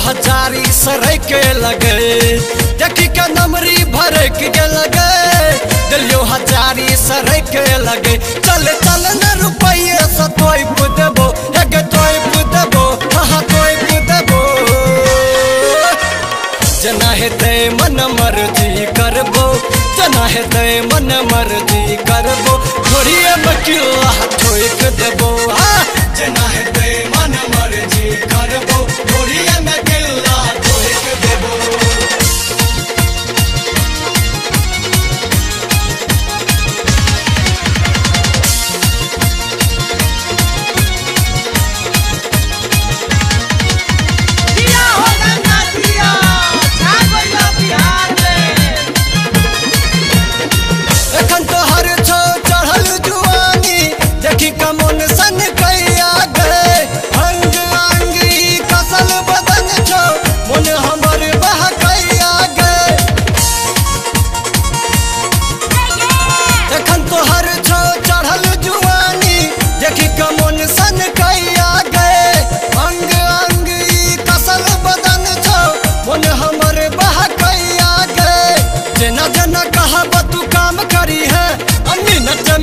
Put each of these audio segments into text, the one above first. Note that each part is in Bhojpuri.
हजारी सरे के लगे देखी के नमरी भर के लगे दिलियो हजारी सरे के लगे चल चल न रुपये से तोय देबो एक तोय देबो हाँ तोय देबो जना हेते मन मर्जी करबो जना हेते मन मर्जी करबो घोड़िए में किला ठोक देबो जना हेते मन मर्जी करबो घोड़िए में किला ठोक देबो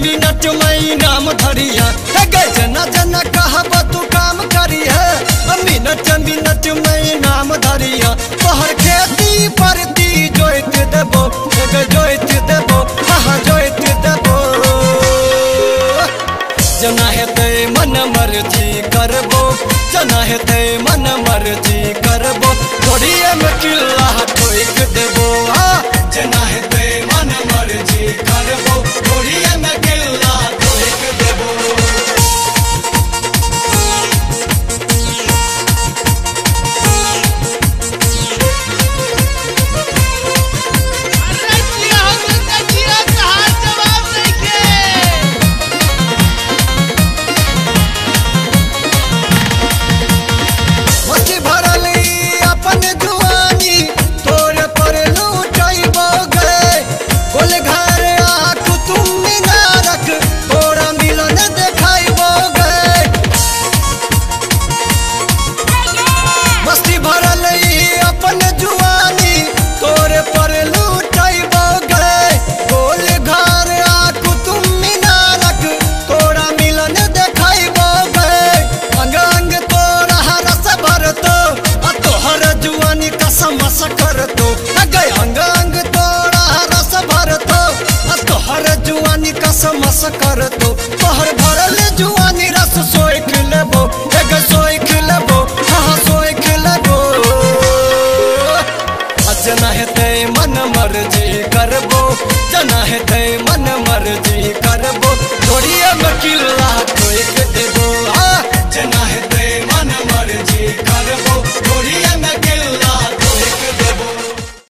मिनट में नाम धरी है जना जना कहब तू काम करी है मिनट मिनट में नाम धरी है तोहर खेती परती जोत देबो जोत देबो हाँ जोत देबो जना हेते मन मर्जी करबो जना हेते मन मर्जी करबो घोड़िए में किला ठोक देबो जना हेते मन मर्जी करबो घोड़िए में किला ठोक देबो समस कर तो तोहर भरल जुआ